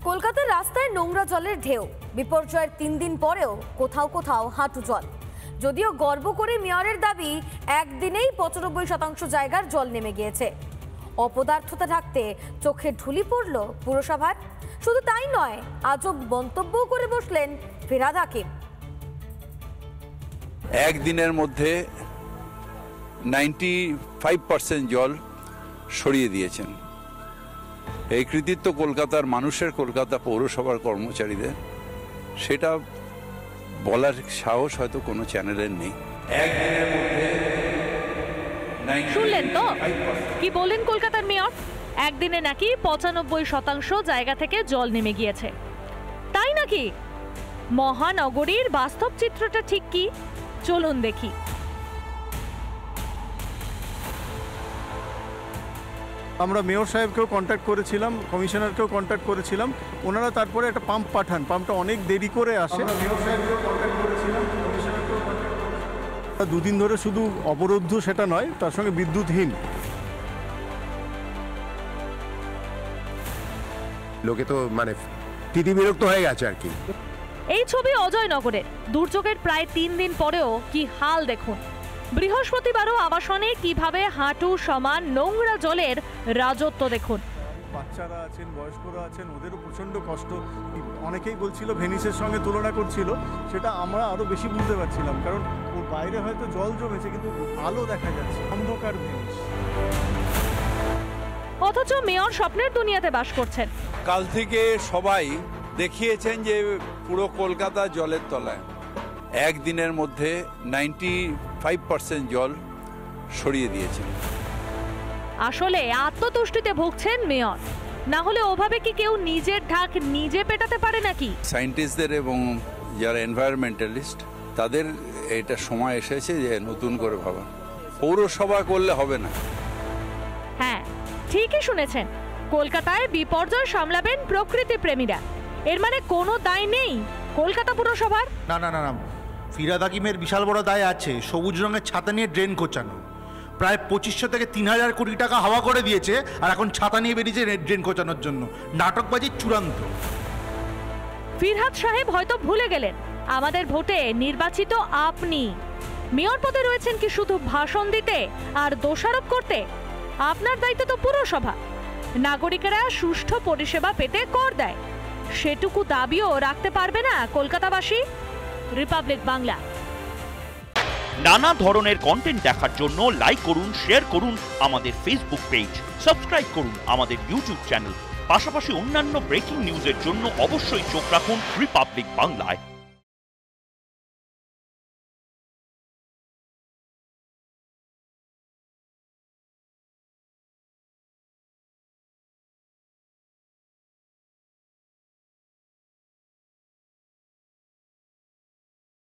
কলকাতার রাস্তায় নোংরা জলের ঢেউ, বিপর্যয়ের 3 দিন পরেও কোথাও কোথাও হাঁটু জল। যদিও গর্ব করে মেয়রের দাবি একদিনেই 95% জায়গার জল নেমে গিয়েছে। অপদার্থতা ঢাকতে চোখে ঢুলি পড়ল পুরসভার। শুধু তাই নয়, আজব মন্তব্য করে বসলেন ফিরহাদ হাকিম। একদিনের মধ্যে 95% জল সরিয়ে দিয়েছেন। এই কৃতিত্ব কলকাতার মানুষের, কলকাতা পৌরসভার কর্মচারীদের। সেটা বলার সাহস হয়তো কোনো চ্যানেলের নেই। একদিনের মধ্যে শুনলেন তো কি বলেন কলকাতার মেয়র? একদিনে নাকি 95% জায়গা থেকে জল নেমে গিয়েছে। তাই নাকি? মহানগরীর বাস্তব চিত্রটা ঠিক কি, চলুন দেখি। আমরা মেয়র সাহেবকেও কন্ট্যাক্ট করেছিলাম, কমিশনারকেও কন্ট্যাক্ট করেছিলাম। ওনারা তারপরে একটা পাম্প পাঠান, পাম্পটা অনেক দেরি করে আসে। মেয়র সাহেবকেও কন্ট্যাক্ট করেছিলাম, কমিশনারকেও কন্ট্যাক্ট করেছিলাম। 2 দিন ধরে শুধু অবরুদ্ধ সেটা নয়, তার সঙ্গে বিদ্যুৎহীন। লোকে তো মানে তিতি বিরক্ত হয়ে গেছে আর কি। এই ছবি অজয়নগরের। দুর্যোগের প্রায় 3 দিন পরেও কি হাল দেখুন। বৃহস্পতিবারও আবাসনে কিভাবে হাঁটু সমান নোংরা জলের রাজত্ব দেখুন। বাচ্চারা আছেন, বয়স্করা আছেন, ওদেরও প্রচণ্ড কষ্ট। অনেকেই বলছিল ভেনিসের সঙ্গে তুলনা করছিল, সেটা আমরা আরও বেশি বুঝতে পারছিলাম, কারণ ওর বাইরে হয়তো জল জমেছে কিন্তু আলো দেখা যাচ্ছে, অন্ধকার ভেনিস। অথচ মেয়র স্বপ্নের দুনিয়াতে বাস করছেন। কাল থেকে সবাই দেখিয়েছেন যে পুরো কলকাতা জলের তলায়। একদিনের মধ্যে 95% জল সরিয়ে দিয়েছেন। আসলে আত্মতুষ্টিতে ভুগছেন মেয়র, না হলে ওভাবে কি কেউ নিজের ঢাক নিজে পেটাতে পারে নাকি? সায়েন্টিস্টদের এবং যারা এনভায়রনমেন্টালিস্ট, তাদের এটা সময় এসেছে যে নতুন করে ভাবা। পৌরসভা করলে হবে না। হ্যাঁ, ঠিকই শুনেছেন। কলকাতায় বিপর্যয় সামলাবেন প্রকৃতি প্রেমীরা। এর মানে কোনো দায় নেই কলকাতা পুরসভার? না না না না, ফিরহাদ হাকিমের বিশাল বড় দায় আছে। সবুজ রঙের ছাতা নিয়ে ড্রেন কোচানো। প্রায় 2500 থেকে 3000 কোটি টাকা হাওয়া করে দিয়েছে, আর এখন ছাতা নিয়ে বেরিয়েছে ড্রেন কোচানোর জন্য। নাটকবাজি চূড়ান্ত। ফিরহাদ সাহেব হয়তো ভুলে গেলেন, আমাদের ভোটে নির্বাচিত আপনি। মেয়র পদে রয়েছেন কি শুধু ভাষণ দিতে আর দোষারোপ করতে? আপনার দায়িত্ব তো পুরসভা। নাগরিকেরা সুষ্ঠু পরিষেবা পেতে কর দেয়, সেটুকু দাবিও রাখতে পারবে না কলকাতাবাসী? রিপাবলিক বাংলা। নানা ধরনের কন্টেন্ট দেখার জন্য লাইক করুন, শেয়ার করুন আমাদের ফেসবুক পেজ, সাবস্ক্রাইব করুন আমাদের ইউটিউব চ্যানেল। পাশাপাশি অন্যান্য ব্রেকিং নিউজের জন্য অবশ্যই চোখ রাখুন রিপাবলিক বাংলায়।